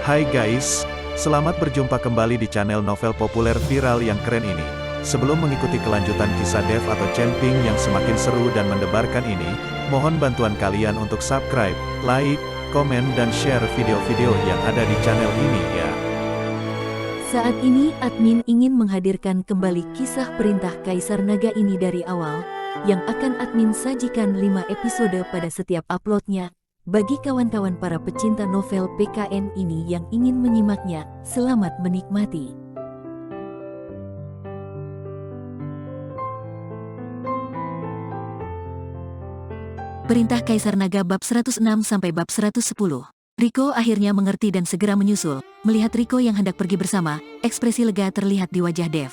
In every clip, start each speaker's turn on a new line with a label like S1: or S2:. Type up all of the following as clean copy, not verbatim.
S1: Hai guys, selamat berjumpa kembali di channel novel populer viral yang keren ini. Sebelum mengikuti kelanjutan kisah Dev atau Chen-Ping yang semakin seru dan mendebarkan ini, mohon bantuan kalian untuk subscribe, like, komen dan share video-video yang ada di channel ini ya.
S2: Saat ini admin ingin menghadirkan kembali kisah perintah Kaisar Naga ini dari awal, yang akan admin sajikan 5 episode pada setiap uploadnya. Bagi kawan-kawan para pecinta novel PKN ini yang ingin menyimaknya, selamat menikmati. Perintah Kaisar Naga bab 106 sampai bab 110. Riko akhirnya mengerti dan segera menyusul. Melihat Riko yang hendak pergi bersama, ekspresi lega terlihat di wajah Dev.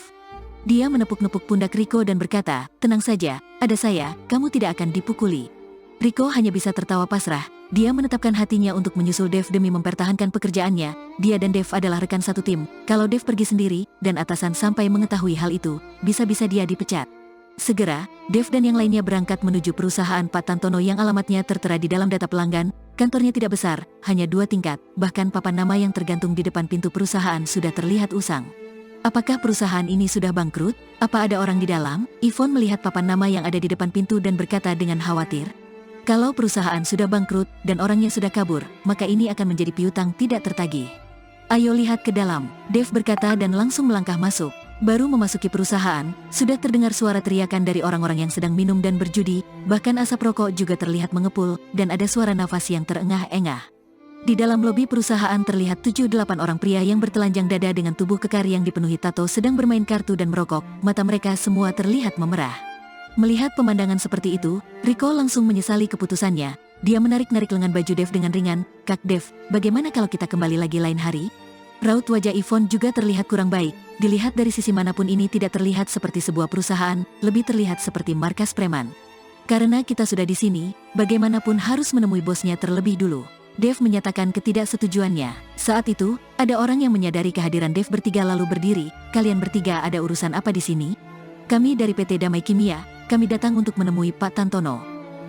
S2: Dia menepuk-nepuk pundak Riko dan berkata, "Tenang saja, ada saya, kamu tidak akan dipukuli." Riko hanya bisa tertawa pasrah. Dia menetapkan hatinya untuk menyusul Dev demi mempertahankan pekerjaannya. Dia dan Dev adalah rekan satu tim. Kalau Dev pergi sendiri, dan atasan sampai mengetahui hal itu, bisa-bisa dia dipecat. Segera, Dev dan yang lainnya berangkat menuju perusahaan Pak Tantono yang alamatnya tertera di dalam data pelanggan. Kantornya tidak besar, hanya 2 tingkat, bahkan papan nama yang tergantung di depan pintu perusahaan sudah terlihat usang. Apakah perusahaan ini sudah bangkrut? Apa ada orang di dalam? Yvonne melihat papan nama yang ada di depan pintu dan berkata dengan khawatir, "Kalau perusahaan sudah bangkrut dan orangnya sudah kabur, maka ini akan menjadi piutang tidak tertagih. Ayo lihat ke dalam," Dev berkata dan langsung melangkah masuk. Baru memasuki perusahaan, sudah terdengar suara teriakan dari orang-orang yang sedang minum dan berjudi, bahkan asap rokok juga terlihat mengepul, dan ada suara nafas yang terengah-engah. Di dalam lobi perusahaan terlihat 7-8 orang pria yang bertelanjang dada dengan tubuh kekar yang dipenuhi tato sedang bermain kartu dan merokok, mata mereka semua terlihat memerah. Melihat pemandangan seperti itu, Riko langsung menyesali keputusannya. Dia menarik-narik lengan baju Dev dengan ringan. "Kak Dev, bagaimana kalau kita kembali lagi lain hari?" Raut wajah Yvonne juga terlihat kurang baik. Dilihat dari sisi manapun ini tidak terlihat seperti sebuah perusahaan, lebih terlihat seperti markas preman. "Karena kita sudah di sini, bagaimanapun harus menemui bosnya terlebih dulu." Dev menyatakan ketidaksetujuannya. Saat itu, ada orang yang menyadari kehadiran Dev bertiga lalu berdiri. "Kalian bertiga ada urusan apa di sini?" "Kami dari PT Damai Kimia, kami datang untuk menemui Pak Tantono."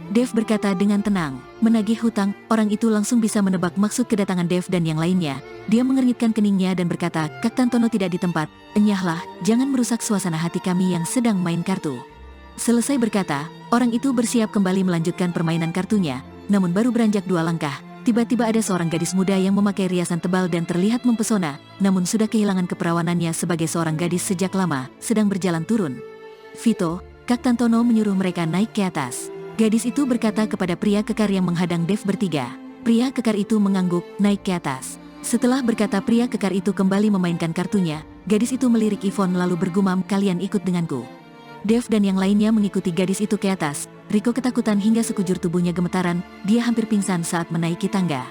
S2: Dev berkata dengan tenang. Menagih hutang, orang itu langsung bisa menebak maksud kedatangan Dev dan yang lainnya. Dia mengernyitkan keningnya dan berkata, "Kak Tantono tidak di tempat. Enyahlah, jangan merusak suasana hati kami yang sedang main kartu." Selesai berkata, orang itu bersiap kembali melanjutkan permainan kartunya. Namun baru beranjak 2 langkah, tiba-tiba ada seorang gadis muda yang memakai riasan tebal dan terlihat mempesona, namun sudah kehilangan keperawanannya sebagai seorang gadis sejak lama, sedang berjalan turun. "Vito, Kak Tantono menyuruh mereka naik ke atas." Gadis itu berkata kepada pria kekar yang menghadang Dev bertiga. Pria kekar itu mengangguk, naik ke atas. Setelah berkata pria kekar itu kembali memainkan kartunya, gadis itu melirik Yvonne lalu bergumam, "Kalian ikut denganku." Dev dan yang lainnya mengikuti gadis itu ke atas. Riko ketakutan hingga sekujur tubuhnya gemetaran, dia hampir pingsan saat menaiki tangga.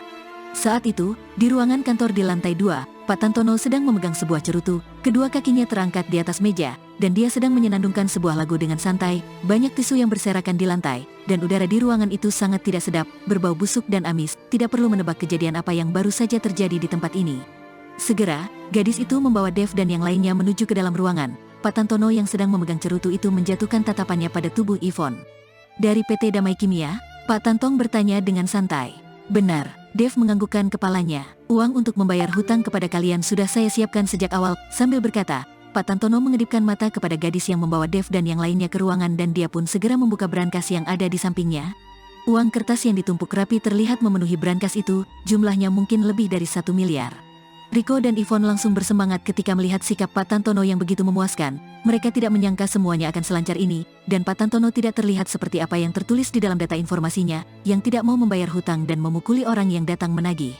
S2: Saat itu, di ruangan kantor di lantai 2, Pak Tantono sedang memegang sebuah cerutu, kedua kakinya terangkat di atas meja, dan dia sedang menyenandungkan sebuah lagu dengan santai. Banyak tisu yang berserakan di lantai, dan udara di ruangan itu sangat tidak sedap, berbau busuk dan amis. Tidak perlu menebak kejadian apa yang baru saja terjadi di tempat ini. Segera, gadis itu membawa Dev dan yang lainnya menuju ke dalam ruangan. Pak Tantono yang sedang memegang cerutu itu menjatuhkan tatapannya pada tubuh Yvonne. "Dari PT Damai Kimia?" Pak Tantong bertanya dengan santai. "Benar." Dev menganggukkan kepalanya. "Uang untuk membayar hutang kepada kalian sudah saya siapkan sejak awal." Sambil berkata, Pak Tantono mengedipkan mata kepada gadis yang membawa Dev dan yang lainnya ke ruangan dan dia pun segera membuka brankas yang ada di sampingnya. Uang kertas yang ditumpuk rapi terlihat memenuhi brankas itu, jumlahnya mungkin lebih dari 1 miliar. Riko dan Yvonne langsung bersemangat ketika melihat sikap Pak Tantono yang begitu memuaskan. Mereka tidak menyangka semuanya akan selancar ini, dan Pak Tantono tidak terlihat seperti apa yang tertulis di dalam data informasinya, yang tidak mau membayar hutang dan memukuli orang yang datang menagih.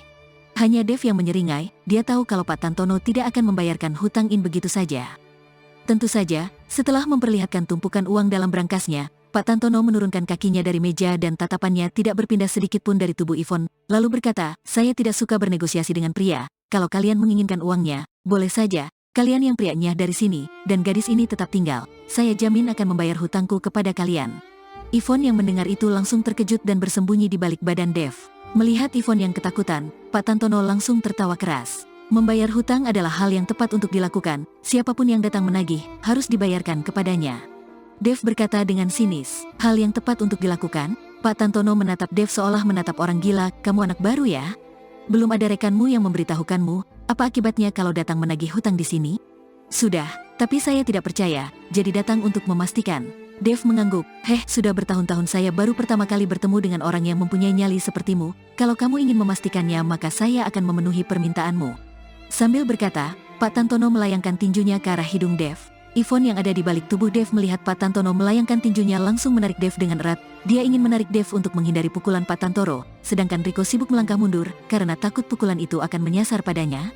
S2: Hanya Dev yang menyeringai, dia tahu kalau Pak Tantono tidak akan membayarkan hutang begitu saja. Tentu saja, setelah memperlihatkan tumpukan uang dalam brankasnya, Pak Tantono menurunkan kakinya dari meja dan tatapannya tidak berpindah sedikit pun dari tubuh Yvonne, lalu berkata, "Saya tidak suka bernegosiasi dengan pria. Kalau kalian menginginkan uangnya, boleh saja, kalian yang prianya dari sini, dan gadis ini tetap tinggal. Saya jamin akan membayar hutangku kepada kalian." Yvonne yang mendengar itu langsung terkejut dan bersembunyi di balik badan Dev. Melihat Yvonne yang ketakutan, Pak Tantono langsung tertawa keras. Membayar hutang adalah hal yang tepat untuk dilakukan, siapapun yang datang menagih, harus dibayarkan kepadanya. Dev berkata dengan sinis, "Hal yang tepat untuk dilakukan?" Pak Tantono menatap Dev seolah menatap orang gila, "Kamu anak baru ya?" Belum ada rekanmu yang memberitahukanmu, apa akibatnya kalau datang menagih hutang di sini? Sudah, tapi saya tidak percaya, jadi datang untuk memastikan. Dev mengangguk, sudah bertahun-tahun saya baru pertama kali bertemu dengan orang yang mempunyai nyali sepertimu. Kalau kamu ingin memastikannya maka saya akan memenuhi permintaanmu. Sambil berkata, Pak Tantono melayangkan tinjunya ke arah hidung Dev. Yvonne yang ada di balik tubuh Dev melihat Pak Tantono melayangkan tinjunya langsung menarik Dev dengan erat. Dia ingin menarik Dev untuk menghindari pukulan Pak Tantoro, sedangkan Rico sibuk melangkah mundur karena takut pukulan itu akan menyasar padanya.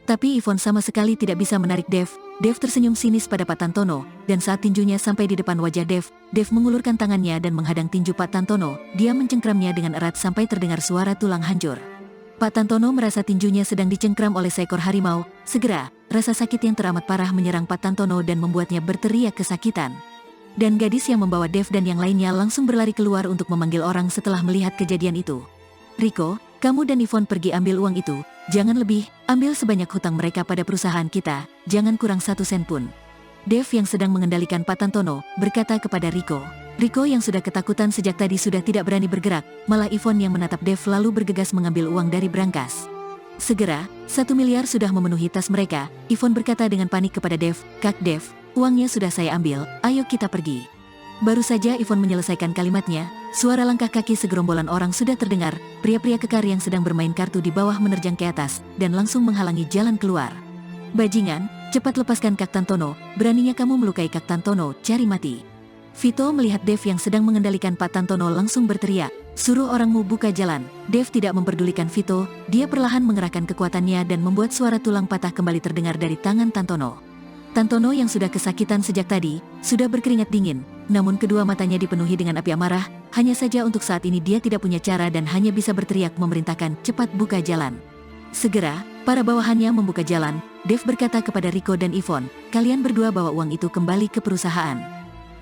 S2: Tapi Yvonne sama sekali tidak bisa menarik Dev. Dev tersenyum sinis pada Pak Tantono, dan saat tinjunya sampai di depan wajah Dev, Dev mengulurkan tangannya dan menghadang tinju Pak Tantono. Dia mencengkramnya dengan erat sampai terdengar suara tulang hancur. Pak Tantono merasa tinjunya sedang dicengkram oleh seekor harimau. Segera, rasa sakit yang teramat parah menyerang Pak Tantono dan membuatnya berteriak kesakitan. Dan gadis yang membawa Dev dan yang lainnya langsung berlari keluar untuk memanggil orang setelah melihat kejadian itu. Rico, kamu dan Yvonne pergi ambil uang itu. Jangan lebih, ambil sebanyak hutang mereka pada perusahaan kita, jangan kurang 1 sen pun. Dev yang sedang mengendalikan Pak Tantono, berkata kepada Rico. Rico yang sudah ketakutan sejak tadi sudah tidak berani bergerak, malah Yvonne yang menatap Dev lalu bergegas mengambil uang dari brankas. Segera, 1 miliar sudah memenuhi tas mereka. Yvonne berkata dengan panik kepada Dev, Kak Dev, uangnya sudah saya ambil, ayo kita pergi. Baru saja Yvonne menyelesaikan kalimatnya, suara langkah kaki segerombolan orang sudah terdengar, pria-pria kekar yang sedang bermain kartu di bawah menerjang ke atas, dan langsung menghalangi jalan keluar. Bajingan, cepat lepaskan Kak Tantono, beraninya kamu melukai Kak Tantono, cari mati. Vito melihat Dev yang sedang mengendalikan Pak Tantono langsung berteriak, suruh orangmu buka jalan. Dev tidak memperdulikan Vito, dia perlahan mengerahkan kekuatannya dan membuat suara tulang patah kembali terdengar dari tangan Tantono. Tantono yang sudah kesakitan sejak tadi, sudah berkeringat dingin, namun kedua matanya dipenuhi dengan api amarah, hanya saja untuk saat ini dia tidak punya cara dan hanya bisa berteriak memerintahkan cepat buka jalan. Segera, para bawahannya membuka jalan. Dev berkata kepada Rico dan Yvonne, kalian berdua bawa uang itu kembali ke perusahaan.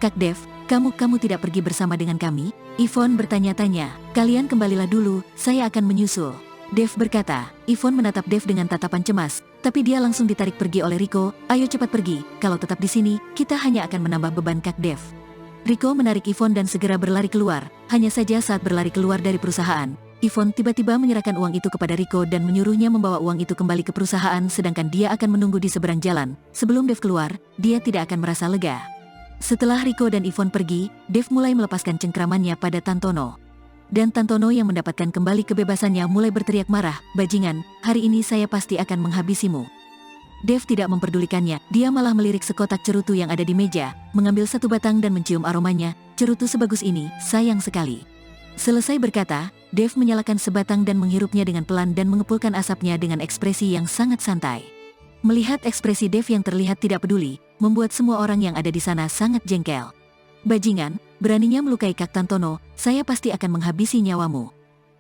S2: Kak Dev, kamu tidak pergi bersama dengan kami? Yvonne bertanya-tanya, kalian kembalilah dulu, saya akan menyusul. Dev berkata. Yvonne menatap Dev dengan tatapan cemas, tapi dia langsung ditarik pergi oleh Rico, ayo cepat pergi, kalau tetap di sini, kita hanya akan menambah beban Kak Dev. Rico menarik Yvonne dan segera berlari keluar, hanya saja saat berlari keluar dari perusahaan, Yvonne tiba-tiba menyerahkan uang itu kepada Rico dan menyuruhnya membawa uang itu kembali ke perusahaan sedangkan dia akan menunggu di seberang jalan. Sebelum Dev keluar, dia tidak akan merasa lega. Setelah Rico dan Yvonne pergi, Dev mulai melepaskan cengkramannya pada Tantono. Dan Tantono yang mendapatkan kembali kebebasannya mulai berteriak marah, bajingan, hari ini saya pasti akan menghabisimu. Dev tidak memperdulikannya, dia malah melirik sekotak cerutu yang ada di meja, mengambil 1 batang dan mencium aromanya, cerutu sebagus ini, sayang sekali. Selesai berkata, Dev menyalakan sebatang dan menghirupnya dengan pelan dan mengepulkan asapnya dengan ekspresi yang sangat santai. Melihat ekspresi Dev yang terlihat tidak peduli, membuat semua orang yang ada di sana sangat jengkel. Bajingan, beraninya melukai Kak Tantono, saya pasti akan menghabisi nyawamu.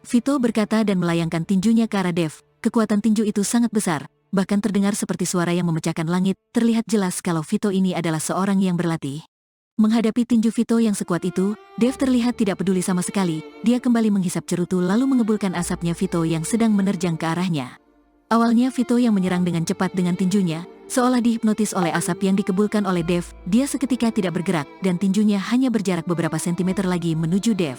S2: Vito berkata dan melayangkan tinjunya ke arah Dev. Kekuatan tinju itu sangat besar, bahkan terdengar seperti suara yang memecahkan langit. Terlihat jelas kalau Vito ini adalah seorang yang berlatih. Menghadapi tinju Vito yang sekuat itu, Dev terlihat tidak peduli sama sekali. Dia kembali menghisap cerutu lalu mengebulkan asapnya Vito yang sedang menerjang ke arahnya. Awalnya Vito yang menyerang dengan cepat dengan tinjunya, seolah dihipnotis oleh asap yang dikebulkan oleh Dev. Dia seketika tidak bergerak dan tinjunya hanya berjarak beberapa sentimeter lagi menuju Dev.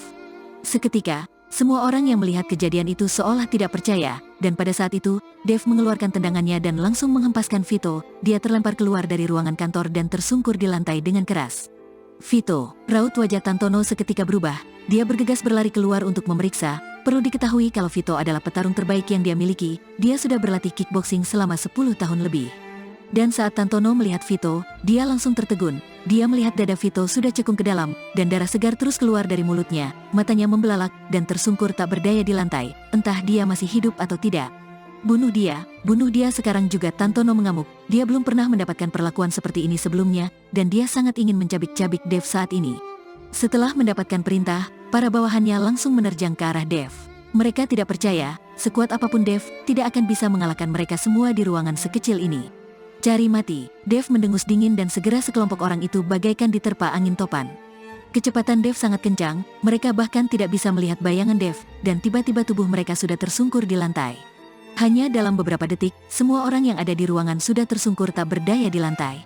S2: Seketika, semua orang yang melihat kejadian itu seolah tidak percaya, dan pada saat itu, Dev mengeluarkan tendangannya dan langsung menghempaskan Vito. Dia terlempar keluar dari ruangan kantor dan tersungkur di lantai dengan keras. Vito, raut wajah Tantono seketika berubah. Dia bergegas berlari keluar untuk memeriksa. Perlu diketahui kalau Vito adalah petarung terbaik yang dia miliki. Dia sudah berlatih kickboxing selama 10 tahun lebih. Dan saat Tantono melihat Vito, dia langsung tertegun. Dia melihat dada Vito sudah cekung ke dalam, dan darah segar terus keluar dari mulutnya. Matanya membelalak, dan tersungkur tak berdaya di lantai. Entah dia masih hidup atau tidak. Bunuh dia sekarang juga. Tantono mengamuk. Dia belum pernah mendapatkan perlakuan seperti ini sebelumnya, dan dia sangat ingin mencabik-cabik Dev saat ini. Setelah mendapatkan perintah, para bawahannya langsung menerjang ke arah Dev. Mereka tidak percaya, sekuat apapun Dev, tidak akan bisa mengalahkan mereka semua di ruangan sekecil ini. Cari mati, Dev mendengus dingin dan segera sekelompok orang itu bagaikan diterpa angin topan. Kecepatan Dev sangat kencang, mereka bahkan tidak bisa melihat bayangan Dev, dan tiba-tiba tubuh mereka sudah tersungkur di lantai. Hanya dalam beberapa detik, semua orang yang ada di ruangan sudah tersungkur tak berdaya di lantai.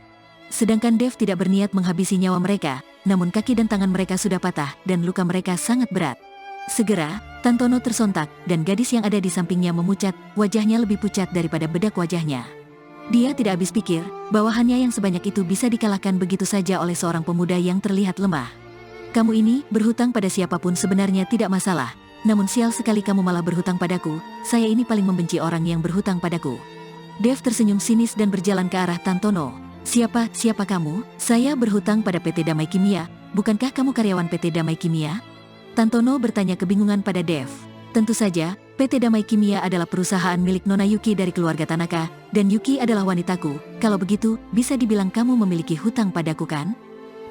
S2: Sedangkan Dev tidak berniat menghabisi nyawa mereka, namun kaki dan tangan mereka sudah patah dan luka mereka sangat berat. Segera, Tantono tersontak, dan gadis yang ada di sampingnya memucat, wajahnya lebih pucat daripada bedak wajahnya. Dia tidak habis pikir, bawahannya yang sebanyak itu bisa dikalahkan begitu saja oleh seorang pemuda yang terlihat lemah. Kamu ini, berhutang pada siapapun sebenarnya tidak masalah, namun sial sekali kamu malah berhutang padaku, saya ini paling membenci orang yang berhutang padaku. Dev tersenyum sinis dan berjalan ke arah Tantono. Siapa kamu? Saya berhutang pada PT Damai Kimia, bukankah kamu karyawan PT Damai Kimia? Tantono bertanya kebingungan pada Dev. Tentu saja, PT Damai Kimia adalah perusahaan milik Nona Yuki dari keluarga Tanaka, dan Yuki adalah wanitaku. Kalau begitu, bisa dibilang kamu memiliki hutang padaku kan?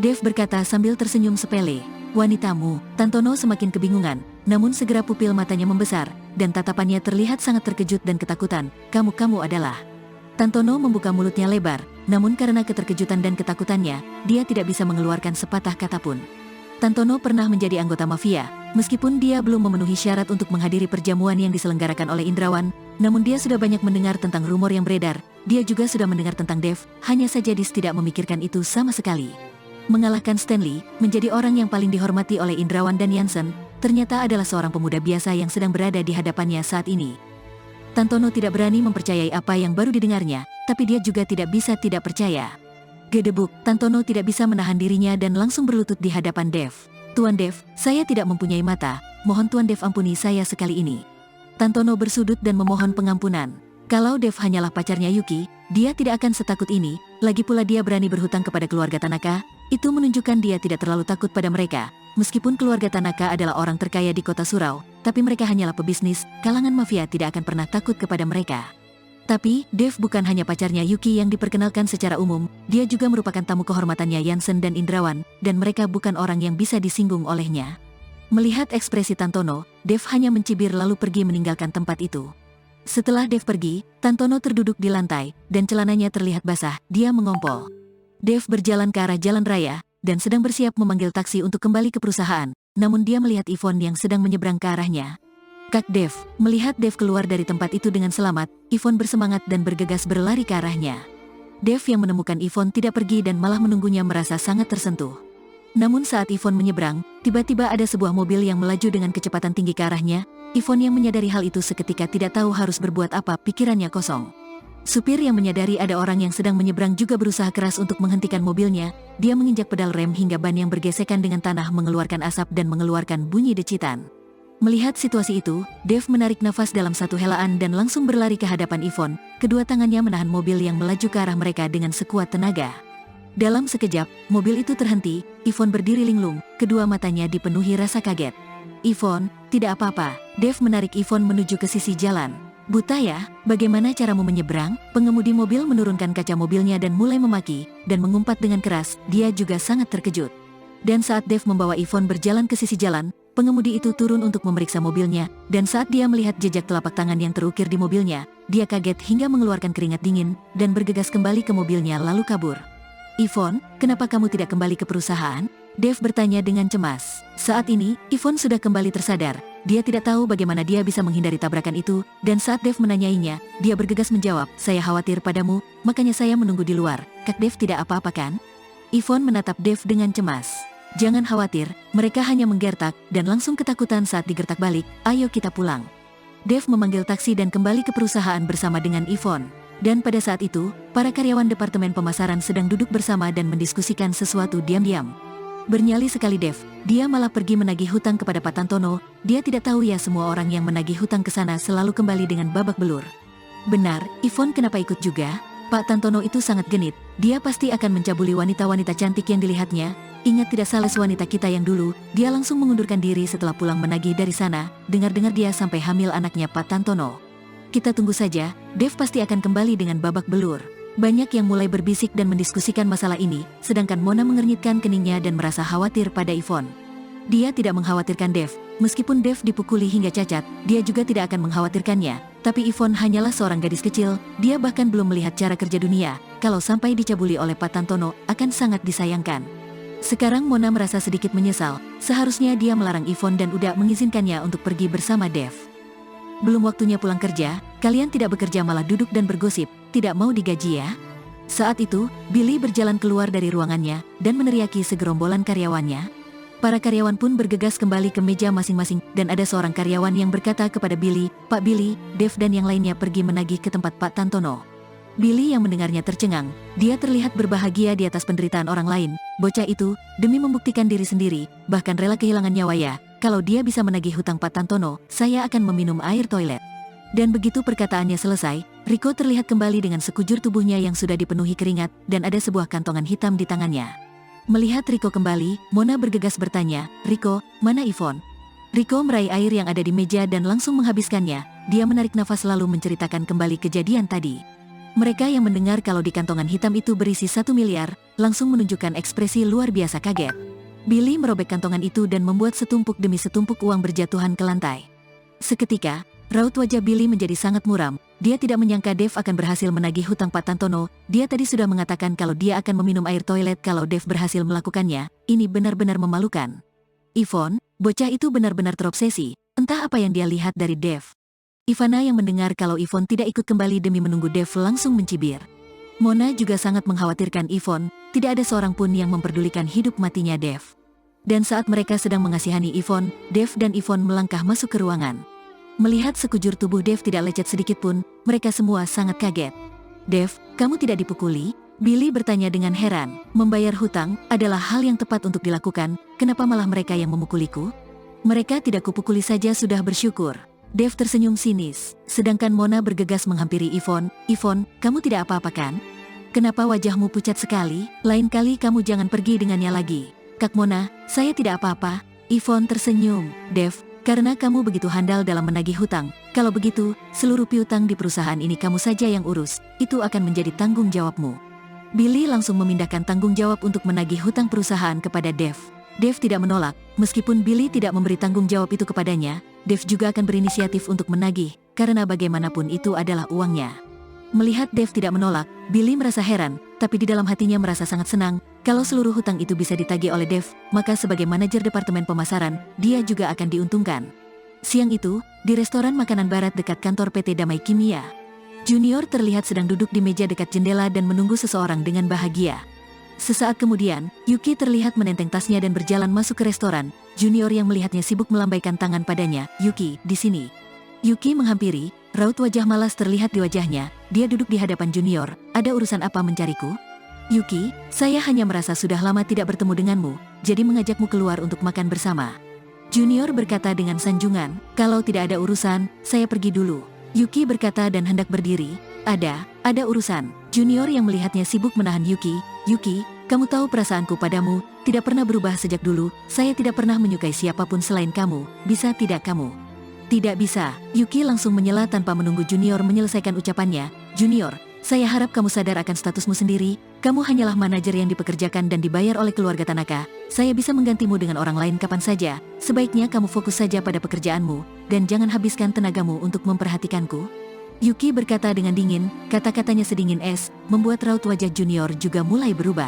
S2: Dev berkata sambil tersenyum sepele. Wanitamu, Tantono semakin kebingungan, namun segera pupil matanya membesar, dan tatapannya terlihat sangat terkejut dan ketakutan. Kamu adalah... Tantono membuka mulutnya lebar, namun karena keterkejutan dan ketakutannya, dia tidak bisa mengeluarkan sepatah kata pun. Tantono pernah menjadi anggota mafia, meskipun dia belum memenuhi syarat untuk menghadiri perjamuan yang diselenggarakan oleh Indrawan, namun dia sudah banyak mendengar tentang rumor yang beredar, dia juga sudah mendengar tentang Dev, hanya saja dia tidak memikirkan itu sama sekali. Mengalahkan Stanley, menjadi orang yang paling dihormati oleh Indrawan dan Jansen, ternyata adalah seorang pemuda biasa yang sedang berada di hadapannya saat ini. Tantono tidak berani mempercayai apa yang baru didengarnya, tapi dia juga tidak bisa tidak percaya. Gedebuk, Tantono tidak bisa menahan dirinya dan langsung berlutut di hadapan Dev. Tuan Dev, saya tidak mempunyai mata, mohon Tuan Dev ampuni saya sekali ini. Tantono bersudut dan memohon pengampunan. Kalau Dev hanyalah pacarnya Yuki, dia tidak akan setakut ini, lagi pula dia berani berhutang kepada keluarga Tanaka, itu menunjukkan dia tidak terlalu takut pada mereka. Meskipun keluarga Tanaka adalah orang terkaya di kota Surau, tapi mereka hanyalah pebisnis, kalangan mafia tidak akan pernah takut kepada mereka. Tapi, Dev bukan hanya pacarnya Yuki yang diperkenalkan secara umum, dia juga merupakan tamu kehormatannya Jansen dan Indrawan, dan mereka bukan orang yang bisa disinggung olehnya. Melihat ekspresi Tantono, Dev hanya mencibir lalu pergi meninggalkan tempat itu. Setelah Dev pergi, Tantono terduduk di lantai, dan celananya terlihat basah, dia mengompol. Dev berjalan ke arah jalan raya, dan sedang bersiap memanggil taksi untuk kembali ke perusahaan, namun dia melihat Yvonne yang sedang menyeberang ke arahnya. Kak Dev, melihat Dev keluar dari tempat itu dengan selamat, Yvonne bersemangat dan bergegas berlari ke arahnya. Dev yang menemukan Yvonne tidak pergi dan malah menunggunya merasa sangat tersentuh. Namun saat Yvonne menyeberang, tiba-tiba ada sebuah mobil yang melaju dengan kecepatan tinggi ke arahnya. Yvonne yang menyadari hal itu seketika tidak tahu harus berbuat apa, pikirannya kosong. Supir yang menyadari ada orang yang sedang menyeberang juga berusaha keras untuk menghentikan mobilnya. Dia menginjak pedal rem hingga ban yang bergesekan dengan tanah mengeluarkan asap dan mengeluarkan bunyi decitan. Melihat situasi itu, Dev menarik nafas dalam satu helaan dan langsung berlari ke hadapan Yvonne. Kedua tangannya menahan mobil yang melaju ke arah mereka dengan sekuat tenaga. Dalam sekejap, mobil itu terhenti. Yvonne berdiri linglung, kedua matanya dipenuhi rasa kaget. Yvonne, tidak apa-apa. Dev menarik Yvonne menuju ke sisi jalan. Buta ya, bagaimana caramu menyeberang? Pengemudi mobil menurunkan kaca mobilnya dan mulai memaki, dan mengumpat dengan keras, dia juga sangat terkejut. Dan saat Dev membawa Yvonne berjalan ke sisi jalan, pengemudi itu turun untuk memeriksa mobilnya, dan saat dia melihat jejak telapak tangan yang terukir di mobilnya, dia kaget hingga mengeluarkan keringat dingin, dan bergegas kembali ke mobilnya lalu kabur. Yvonne, kenapa kamu tidak kembali ke perusahaan? Dev bertanya dengan cemas. Saat ini, Yvonne sudah kembali tersadar. Dia tidak tahu bagaimana dia bisa menghindari tabrakan itu, dan saat Dev menanyainya, dia bergegas menjawab, saya khawatir padamu, makanya saya menunggu di luar. Kak Dev tidak apa-apa kan? Yvonne menatap Dev dengan cemas. Jangan khawatir, mereka hanya menggertak, dan langsung ketakutan saat digertak balik, ayo kita pulang. Dev memanggil taksi dan kembali ke perusahaan bersama dengan Yvonne. Dan pada saat itu, para karyawan Departemen Pemasaran sedang duduk bersama dan mendiskusikan sesuatu diam-diam. Bernyali sekali Dev, dia malah pergi menagih hutang kepada Pak Tantono. Dia tidak tahu ya semua orang yang menagih hutang ke sana selalu kembali dengan babak belur. Benar, Yvonne kenapa ikut juga? Pak Tantono itu sangat genit, dia pasti akan mencabuli wanita-wanita cantik yang dilihatnya. Ingat tidak salah wanita kita yang dulu, dia langsung mengundurkan diri setelah pulang menagih dari sana. Dengar-dengar dia sampai hamil anaknya Pak Tantono. Kita tunggu saja, Dev pasti akan kembali dengan babak belur. Banyak yang mulai berbisik dan mendiskusikan masalah ini, sedangkan Mona mengernyitkan keningnya dan merasa khawatir pada Yvonne. Dia tidak mengkhawatirkan Dev, meskipun Dev dipukuli hingga cacat, dia juga tidak akan mengkhawatirkannya. Tapi Yvonne hanyalah seorang gadis kecil, dia bahkan belum melihat cara kerja dunia, kalau sampai dicabuli oleh Pak Tantono, akan sangat disayangkan. Sekarang Mona merasa sedikit menyesal, seharusnya dia melarang Yvonne dan Uda mengizinkannya untuk pergi bersama Dev. Belum waktunya pulang kerja, kalian tidak bekerja malah duduk dan bergosip, tidak mau digaji ya? Saat itu, Billy berjalan keluar dari ruangannya, dan meneriaki segerombolan karyawannya. Para karyawan pun bergegas kembali ke meja masing-masing dan ada seorang karyawan yang berkata kepada Billy, "Pak Billy, Dev dan yang lainnya pergi menagih ke tempat Pak Tantono." Billy yang mendengarnya tercengang, dia terlihat berbahagia di atas penderitaan orang lain. Bocah itu, demi membuktikan diri sendiri, bahkan rela kehilangan nyawanya, kalau dia bisa menagih hutang Pak Tantono, saya akan meminum air toilet. Dan begitu perkataannya selesai, Rico terlihat kembali dengan sekujur tubuhnya yang sudah dipenuhi keringat, dan ada sebuah kantongan hitam di tangannya. Melihat Rico kembali, Mona bergegas bertanya, "Rico, mana Yvonne?" Rico meraih air yang ada di meja dan langsung menghabiskannya, dia menarik nafas lalu menceritakan kembali kejadian tadi. Mereka yang mendengar kalau di kantongan hitam itu berisi 1 miliar, langsung menunjukkan ekspresi luar biasa kaget. Billy merobek kantongan itu dan membuat setumpuk demi setumpuk uang berjatuhan ke lantai. Seketika, raut wajah Billy menjadi sangat muram, dia tidak menyangka Dev akan berhasil menagih hutang Pak Tantono, dia tadi sudah mengatakan kalau dia akan meminum air toilet kalau Dev berhasil melakukannya, ini benar-benar memalukan. Yvonne, bocah itu benar-benar terobsesi, entah apa yang dia lihat dari Dev. Ivana yang mendengar kalau Yvonne tidak ikut kembali demi menunggu Dev langsung mencibir. Mona juga sangat mengkhawatirkan Yvonne, tidak ada seorang pun yang memperdulikan hidup matinya Dev. Dan saat mereka sedang mengasihani Yvonne, Dev dan Yvonne melangkah masuk ke ruangan. Melihat sekujur tubuh Dev tidak lecet sedikit pun, mereka semua sangat kaget. "Dev, kamu tidak dipukuli?" Billy bertanya dengan heran. "Membayar hutang adalah hal yang tepat untuk dilakukan, kenapa malah mereka yang memukuliku?" "Mereka tidak kupukuli saja sudah bersyukur." Dev tersenyum sinis, sedangkan Mona bergegas menghampiri Yvonne. "Yvonne, kamu tidak apa-apa kan? Kenapa wajahmu pucat sekali? Lain kali kamu jangan pergi dengannya lagi." "Kak Mona, saya tidak apa-apa." Yvonne tersenyum. "Dev, karena kamu begitu handal dalam menagih hutang, kalau begitu, seluruh piutang di perusahaan ini kamu saja yang urus, itu akan menjadi tanggung jawabmu." Billy langsung memindahkan tanggung jawab untuk menagih hutang perusahaan kepada Dev. Dev tidak menolak, meskipun Billy tidak memberi tanggung jawab itu kepadanya, Dev juga akan berinisiatif untuk menagih, karena bagaimanapun itu adalah uangnya. Melihat Dev tidak menolak, Billy merasa heran, tapi di dalam hatinya merasa sangat senang, kalau seluruh hutang itu bisa ditagih oleh Dev, maka sebagai manajer departemen pemasaran, dia juga akan diuntungkan. Siang itu, di restoran makanan barat dekat kantor PT Damai Kimia, Junior terlihat sedang duduk di meja dekat jendela dan menunggu seseorang dengan bahagia. Sesaat kemudian, Yuki terlihat menenteng tasnya dan berjalan masuk ke restoran. Junior yang melihatnya sibuk melambaikan tangan padanya. "Yuki, di sini." Yuki menghampiri, raut wajah malas terlihat di wajahnya. Dia duduk di hadapan Junior. "Ada urusan apa mencariku?" "Yuki, saya hanya merasa sudah lama tidak bertemu denganmu, jadi mengajakmu keluar untuk makan bersama." Junior berkata dengan sanjungan, "Kalau tidak ada urusan, saya pergi dulu." Yuki berkata dan hendak berdiri. Ada urusan." Junior yang melihatnya sibuk menahan Yuki. "Yuki, kamu tahu perasaanku padamu, tidak pernah berubah sejak dulu, saya tidak pernah menyukai siapapun selain kamu, bisa tidak kamu?" "Tidak bisa." Yuki langsung menyela tanpa menunggu Junior menyelesaikan ucapannya. "Junior, saya harap kamu sadar akan statusmu sendiri, kamu hanyalah manajer yang dipekerjakan dan dibayar oleh keluarga Tanaka, saya bisa menggantimu dengan orang lain kapan saja, sebaiknya kamu fokus saja pada pekerjaanmu, dan jangan habiskan tenagamu untuk memperhatikanku." Yuki berkata dengan dingin, kata-katanya sedingin es, membuat raut wajah Junior juga mulai berubah.